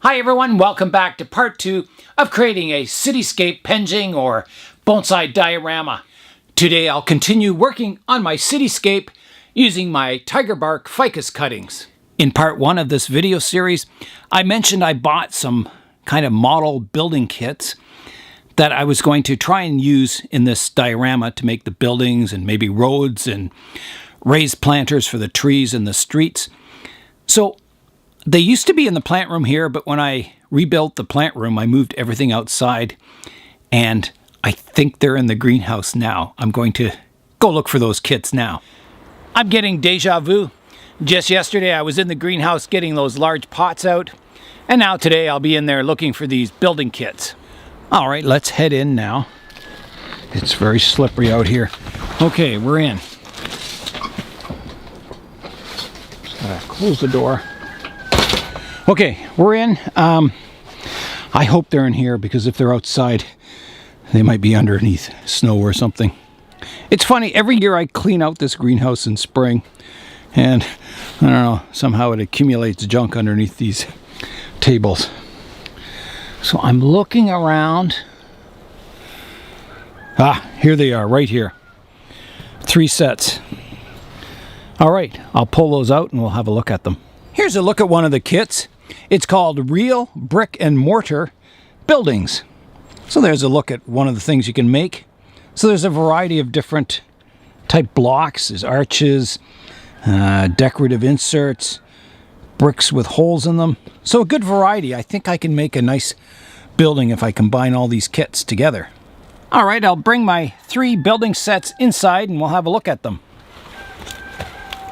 Hi everyone, welcome back to part 2 of creating a cityscape penjing or bonsai diorama. Today I'll continue working on my cityscape using my tiger bark ficus cuttings. In part 1 of this video series, I mentioned I bought some kind of model building kits that I was going to try and use in this diorama to make the buildings and maybe roads and raised planters for the trees in the streets. So they used to be in the plant room here, but when I rebuilt the plant room, I moved everything outside, and I think they're in the greenhouse now. I'm going to go look for those kits now. I'm getting deja vu. Just yesterday I was in the greenhouse getting those large pots out, and now today I'll be in there looking for these building kits. All right, let's head in now. It's very slippery out here. Okay, we're in. Just gotta close the door. Okay, we're in. I hope they're in here because if they're outside, they might be underneath snow or something. It's funny, every year I clean out this greenhouse in spring, and I don't know, somehow it accumulates junk underneath these tables. So I'm looking around. Ah, here they are, right here. 3 sets. All right, I'll pull those out and we'll have a look at them. Here's a look at one of the kits. It's called Real Brick and Mortar Buildings. So there's a look at one of the things you can make. So there's a variety of different type blocks. There's arches, decorative inserts, bricks with holes in them. So a good variety. I think I can make a nice building if I combine all these kits together. All right, I'll bring my 3 building sets inside and we'll have a look at them.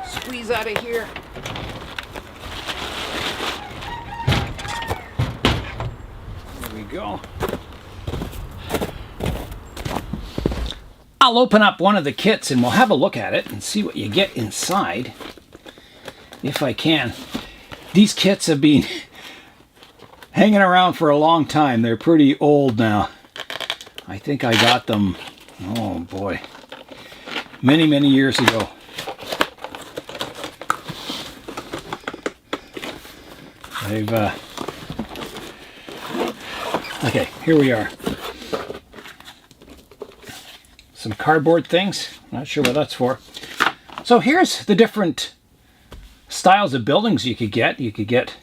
Squeeze out of here. Go. I'll open up one of the kits and we'll have a look at it and see what you get inside, if I can. These kits have been hanging around for a long time. They're pretty old now. I think I got them, oh boy, many years ago. Okay, here we are. Some cardboard things. Not sure what that's for. So here's the different styles of buildings you could get. You could get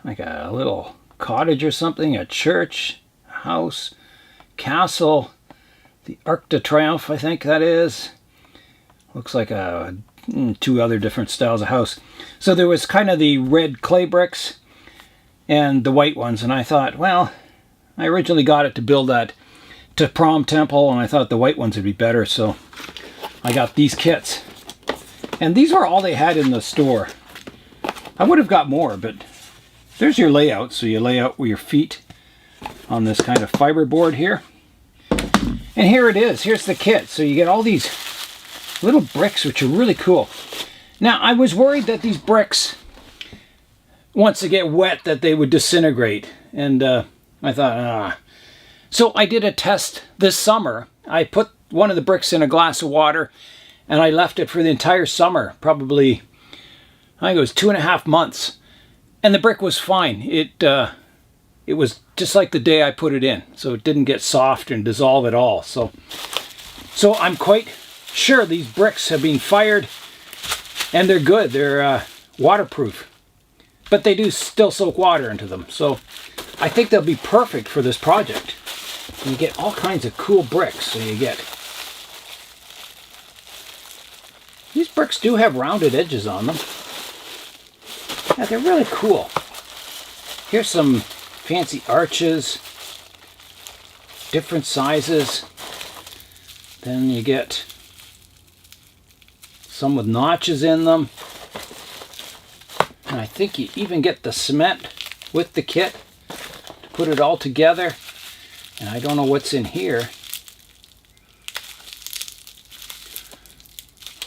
like a little cottage or something, a church, a house, castle, the Arc de Triomphe, I think that is. Looks like 2 other different styles of house. So there was kind of the red clay bricks and the white ones, and I thought, well, I originally got it to build that to prom temple, and I thought the white ones would be better, so I got these kits. And these were all they had in the store. I would have got more, but there's your layout. So you lay out with your feet on this kind of fiberboard here. And here it is. Here's the kit. So you get all these little bricks, which are really cool. Now, I was worried that these bricks, once they get wet, that they would disintegrate. And I thought, So I did a test this summer. I put one of the bricks in a glass of water and I left it for the entire summer, probably, I think it was 2.5 months. And the brick was fine. It was just like the day I put it in. So it didn't get soft and dissolve at all. So I'm quite sure these bricks have been fired and they're good. They're waterproof. But they do still soak water into them. So I think they'll be perfect for this project. You get all kinds of cool bricks. So you get... These bricks do have rounded edges on them. Yeah, they're really cool. Here's some fancy arches. Different sizes. Then you get some with notches in them. And I think you even get the cement with the kit to put it all together. And I don't know what's in here.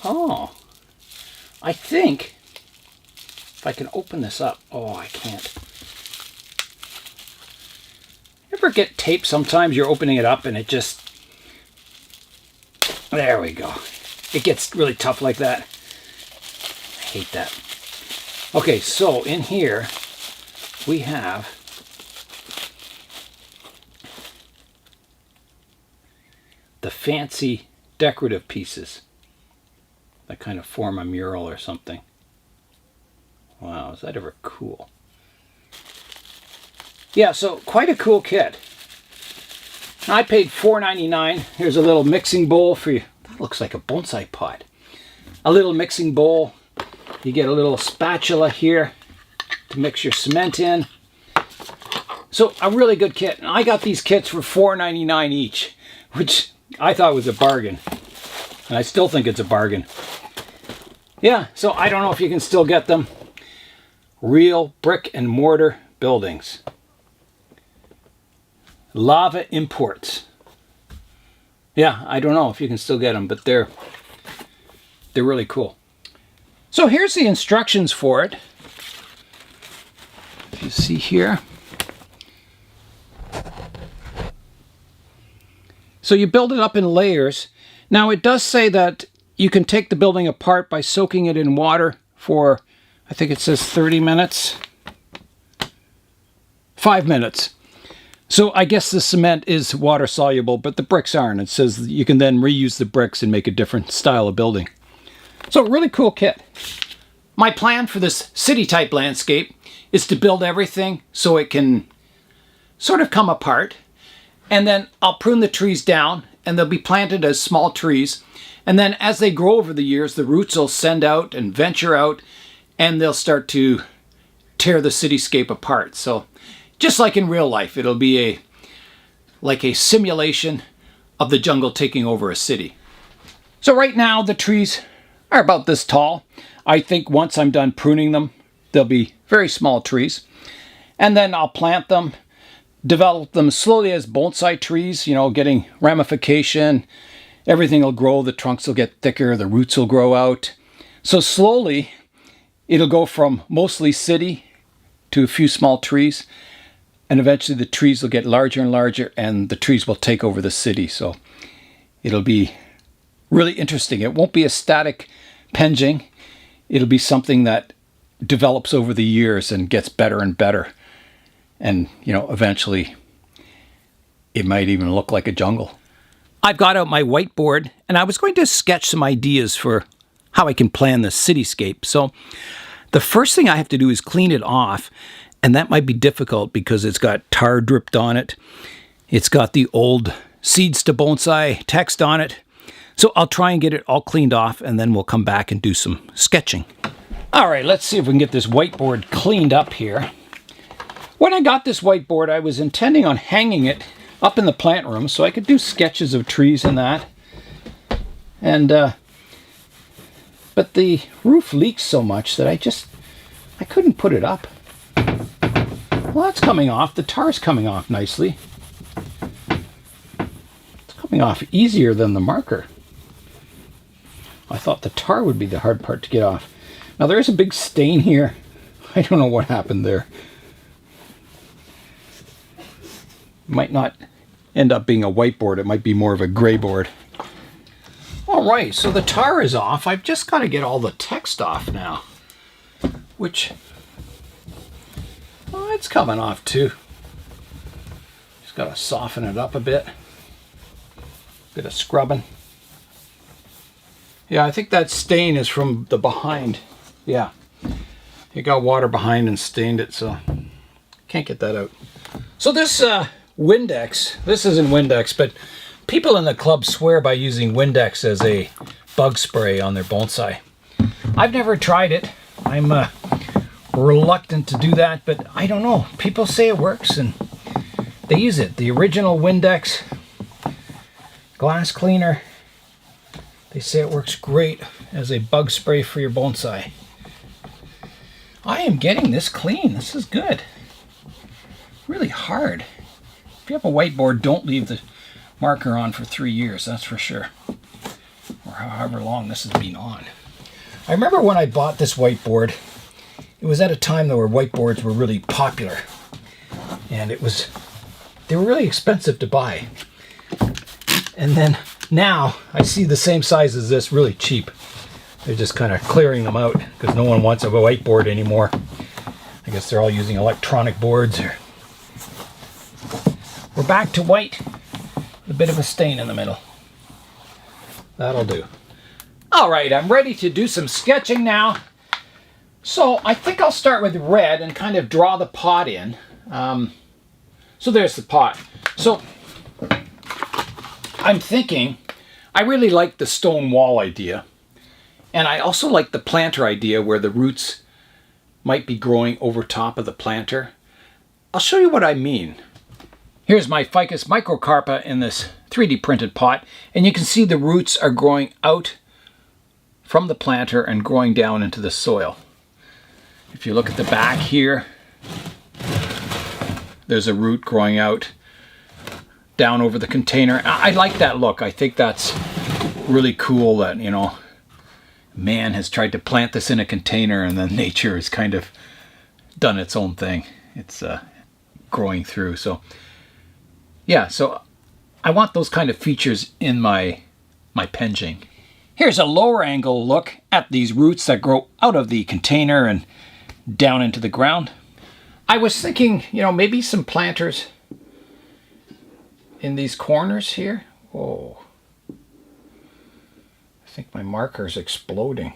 Oh, I think if I can open this up. Oh, I can't. Ever get tape? Sometimes you're opening it up and it just... There we go. It gets really tough like that. I hate that. Okay, so in here we have the fancy decorative pieces that kind of form a mural or something. Wow, is that ever cool? Yeah, so quite a cool kit. I paid $4.99. Here's a little mixing bowl for you. That looks like a bonsai pot. A little mixing bowl. You get a little spatula here to mix your cement in. So a really good kit. And I got these kits for $4.99 each, which I thought was a bargain. And I still think it's a bargain. Yeah, so I don't know if you can still get them. Real brick and mortar buildings. Lava Imports. Yeah, I don't know if you can still get them, but they're really cool. So here's the instructions for it. If you see here. So you build it up in layers. Now it does say that you can take the building apart by soaking it in water for, I think it says 30 minutes. 5 minutes. So I guess the cement is water soluble, but the bricks aren't. It says you can then reuse the bricks and make a different style of building. So really cool kit. My plan for this city type landscape is to build everything so it can sort of come apart. And then I'll prune the trees down and they'll be planted as small trees. And then as they grow over the years, the roots will send out and venture out and they'll start to tear the cityscape apart. So just like in real life, it'll be like a simulation of the jungle taking over a city. So right now the trees are about this tall. I think once I'm done pruning them, they'll be very small trees. And then I'll plant them, develop them slowly as bonsai trees, you know, getting ramification. Everything will grow, the trunks will get thicker, the roots will grow out. So slowly it'll go from mostly city to a few small trees. And eventually the trees will get larger and larger and the trees will take over the city. So it'll be really interesting. It won't be a static Penjing. It'll be something that develops over the years and gets better and better. And, you know, eventually it might even look like a jungle. I've got out my whiteboard and I was going to sketch some ideas for how I can plan the cityscape. So the first thing I have to do is clean it off. And that might be difficult because it's got tar dripped on it. It's got the old Seeds to Bonsai text on it. So I'll try and get it all cleaned off and then we'll come back and do some sketching. All right, let's see if we can get this whiteboard cleaned up here. When I got this whiteboard, I was intending on hanging it up in the plant room so I could do sketches of trees and that. And, but the roof leaks so much that I couldn't put it up. Well, that's coming off. The tar's coming off nicely. It's coming off easier than the marker. I thought the tar would be the hard part to get off. Now there is a big stain here. I don't know what happened there. Might not end up being a whiteboard. It might be more of a gray board. All right, so the tar is off. I've just got to get all the text off now, which... oh, it's coming off too. Just got to soften it up a bit. Bit of scrubbing. Yeah, I think that stain is from the behind. Yeah, it got water behind and stained it, so can't get that out. So this Windex, this isn't Windex, but people in the club swear by using Windex as a bug spray on their bonsai. I've never tried it. I'm reluctant to do that, but I don't know. People say it works and they use it. The original Windex glass cleaner, they say it works great as a bug spray for your bonsai. I am getting this clean. This is good. Really hard. If you have a whiteboard, don't leave the marker on for 3 years, that's for sure. Or however long this has been on. I remember when I bought this whiteboard, it was at a time where whiteboards were really popular. And they were really expensive to buy. And then now I see the same size as this really cheap. They're just kind of clearing them out because no one wants a whiteboard anymore. I guess they're all using electronic boards. We're back to white, with a bit of a stain in the middle. That'll do. All right, I'm ready to do some sketching now. So I think I'll start with red and kind of draw the pot in. So there's the pot. So I'm thinking, I really like the stone wall idea. And I also like the planter idea where the roots might be growing over top of the planter. I'll show you what I mean. Here's my ficus microcarpa in this 3D printed pot, and you can see the roots are growing out from the planter and growing down into the soil. If you look at the back here, there's a root growing out down over the container. I like that look. I think that's really cool that, you know, man has tried to plant this in a container and then nature has kind of done its own thing. It's growing through. So yeah, so I want those kind of features in my Penjing. Here's a lower angle look at these roots that grow out of the container and down into the ground. I was thinking, you know, maybe some planters in these corners here. Whoa. I think my marker's exploding.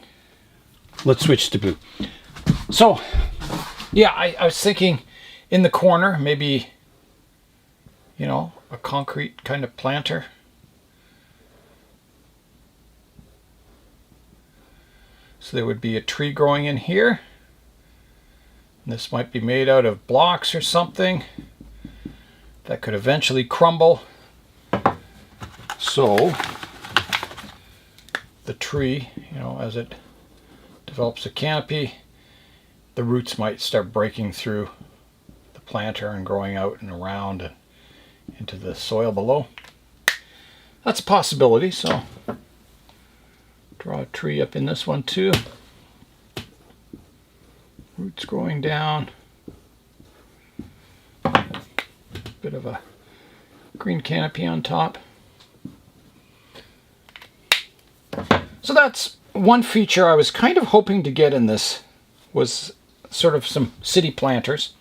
Let's switch to blue. So, yeah, I was thinking in the corner, maybe, you know, a concrete kind of planter. So there would be a tree growing in here. This might be made out of blocks or something that could eventually crumble. So the tree, you know, as it develops a canopy, the roots might start breaking through the planter and growing out and around and into the soil below. That's a possibility, so draw a tree up in this one too. Roots growing down. Bit of a green canopy on top. So that's one feature I was kind of hoping to get in this, was sort of some city planters.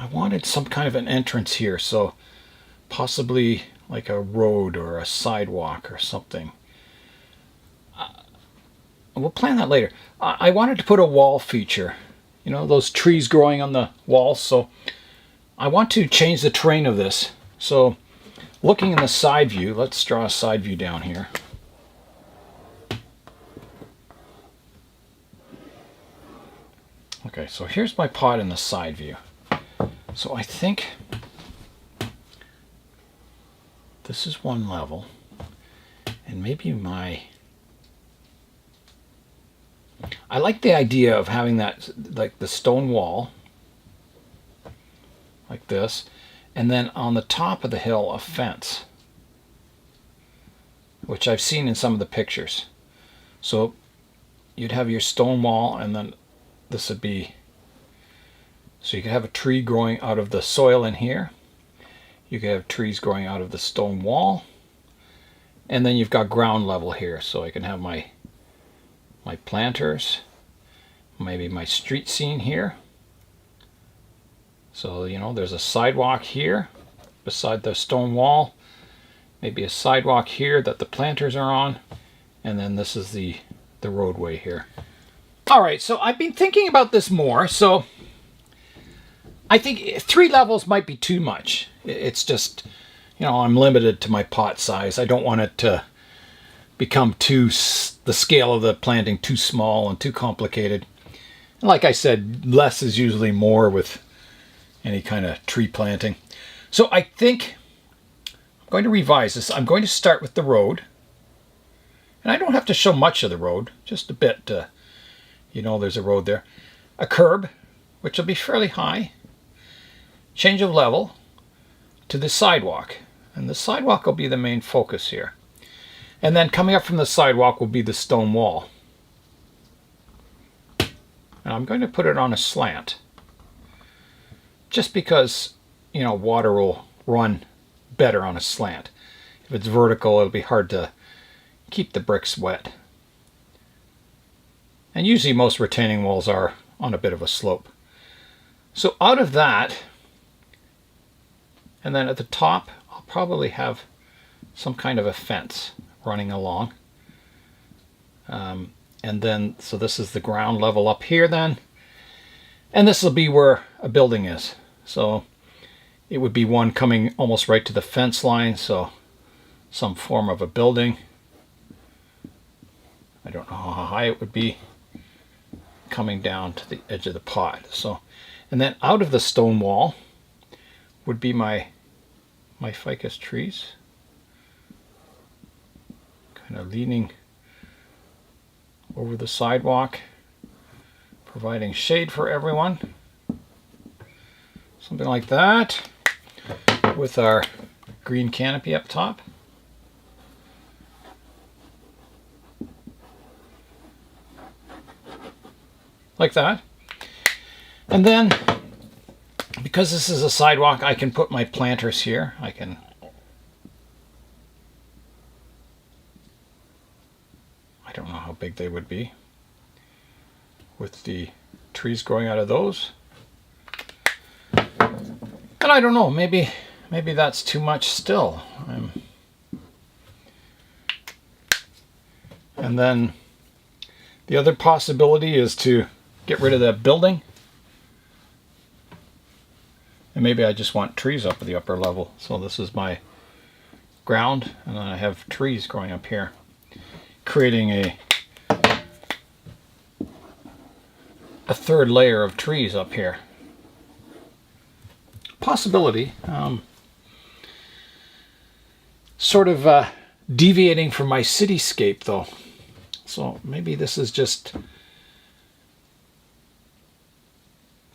I wanted some kind of an entrance here, so possibly like a road or a sidewalk or something. We'll plan that later. I wanted to put a wall feature, you know, those trees growing on the walls, so I want to change the terrain of this. So looking in the side view, let's draw a side view down here. Okay, so here's my pot in the side view. So I think this is one level, and maybe I like the idea of having that, like the stone wall, like this, and then on the top of the hill a fence, which I've seen in some of the pictures. So you'd have your stone wall, and then this would be, so you could have a tree growing out of the soil in here. You could have trees growing out of the stone wall, and then you've got ground level here, so I can have my planters, maybe my street scene here. So, you know, there's a sidewalk here beside the stone wall, maybe a sidewalk here that the planters are on, and then this is the roadway here. All right, so I've been thinking about this more, so I think 3 levels might be too much. It's just, you know, I'm limited to my pot size. I don't want it to become the scale of the planting too small and too complicated. And like I said, less is usually more with any kind of tree planting. So I think I'm going to revise this. I'm going to start with the road. And I don't have to show much of the road, just a bit. You know, there's a road there. A curb, which will be fairly high. Change of level to the sidewalk. And the sidewalk will be the main focus here. And then coming up from the sidewalk will be the stone wall. And I'm going to put it on a slant. Just because, you know, water will run better on a slant. If it's vertical, it'll be hard to keep the bricks wet. And usually most retaining walls are on a bit of a slope. So out of that, and then at the top, I'll probably have some kind of a fence running along. And then, so this is the ground level up here then. And this will be where a building is. So it would be one coming almost right to the fence line, so some form of a building. I don't know how high it would be, coming down to the edge of the pot. So, and then out of the stone wall would be my ficus trees, kind of leaning over the sidewalk, providing shade for everyone. Something like that, with our green canopy up top. Like that. And then, because this is a sidewalk, I can put my planters here. I don't know how big they would be with the trees growing out of those. And I don't know, maybe that's too much still. And then the other possibility is to get rid of that building. And maybe I just want trees up at the upper level. So this is my ground, and then I have trees growing up here, creating a third layer of trees up here. Possibility. Sort of deviating from my cityscape though. So maybe this is just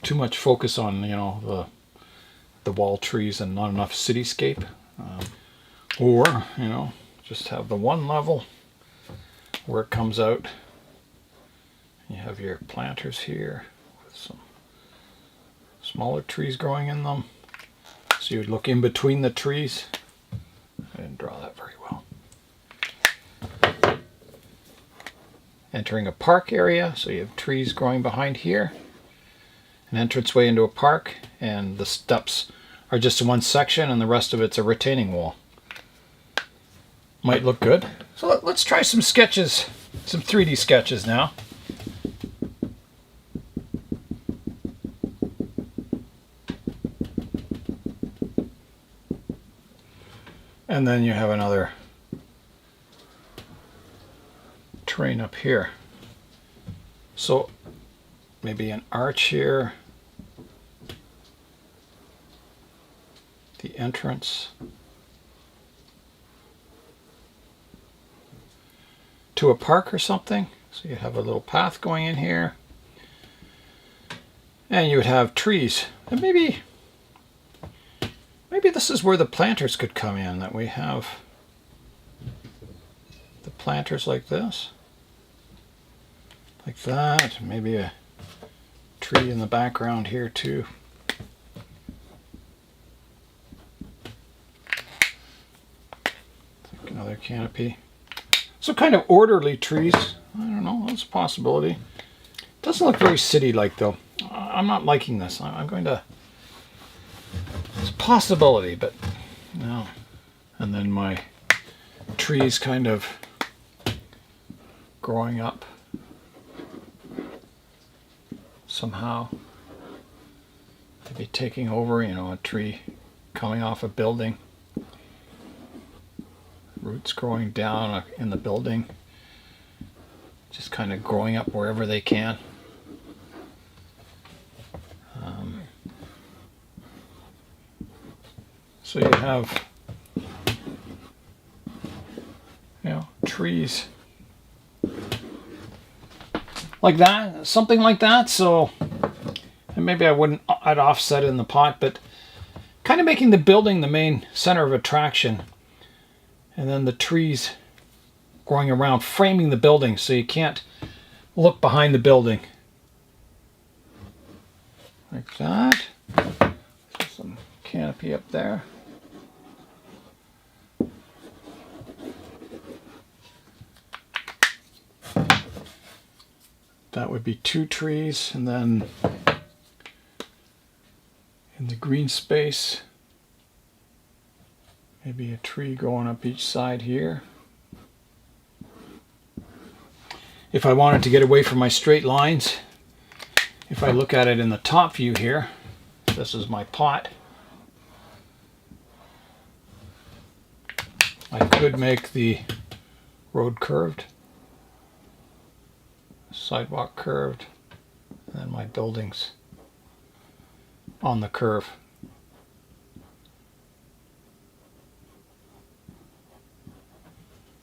too much focus on, you know, the wall trees and not enough cityscape. Or, you know, just have the one level where it comes out. You have your planters here with some smaller trees growing in them. So you'd look in between the trees. I didn't draw that very well. Entering a park area, so you have trees growing behind here. An entranceway into a park, and the steps are just one section and the rest of it's a retaining wall. Might look good. So let's try some sketches, some 3D sketches now. And then you have another terrain up here. So maybe an arch here. The entrance to a park or something. So you have a little path going in here. And you would have trees. And maybe this is where the planters could come in, that we have the planters like this. Like that. Maybe a tree in the background here too. Another canopy. So kind of orderly trees. I don't know, that's a possibility. Doesn't look very city-like though. I'm not liking this. I'm going to... It's a possibility, but no. And then my trees kind of growing up somehow. Maybe taking over, you know, a tree coming off a building. Roots growing down in the building. Just kind of growing up wherever they can. So you have, you know, trees like that, something like that. So, and maybe I'd offset it in the pot, but kind of making the building the main center of attraction. And then the trees growing around, framing the building so you can't look behind the building. Like that. So some canopy up there. That would be 2 trees, and then in the green space, Maybe a tree going up each side here. If I wanted to get away from my straight lines, if I look at it in the top view here, this is my pot. I could make the road curved, sidewalk curved, and then my buildings on the curve.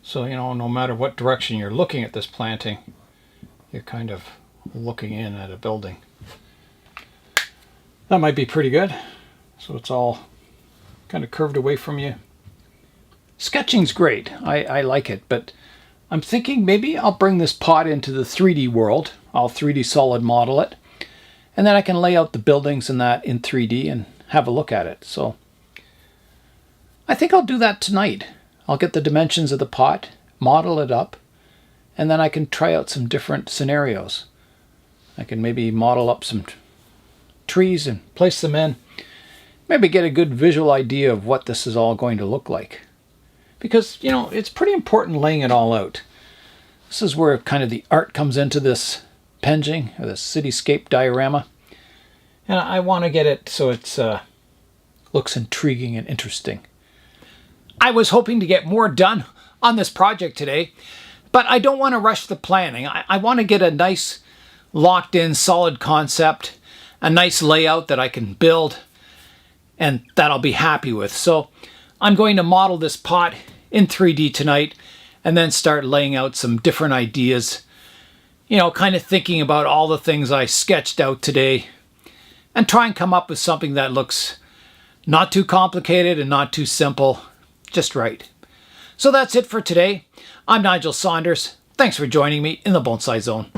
So, you know, no matter what direction you're looking at this planting, you're kind of looking in at a building. That might be pretty good. So it's all kind of curved away from you. Sketching's great. I like it, but I'm thinking maybe I'll bring this pot into the 3D world. I'll 3D solid model it, and then I can lay out the buildings and that in 3D and have a look at it. So I think I'll do that tonight. I'll get the dimensions of the pot, model it up, and then I can try out some different scenarios. I can maybe model up some trees and place them in. Maybe get a good visual idea of what this is all going to look like. Because, you know, it's pretty important laying it all out. This is where kind of the art comes into this Penjing, or this cityscape diorama. And I want to get it so it looks intriguing and interesting. I was hoping to get more done on this project today, but I don't want to rush the planning. I want to get a nice locked in solid concept, a nice layout that I can build and that I'll be happy with. So I'm going to model this pot in 3D tonight and then start laying out some different ideas, you know, kind of thinking about all the things I sketched out today and try and come up with something that looks not too complicated and not too simple, just right. So that's it for today. I'm Nigel Saunders. Thanks for joining me in the Bonsai Zone.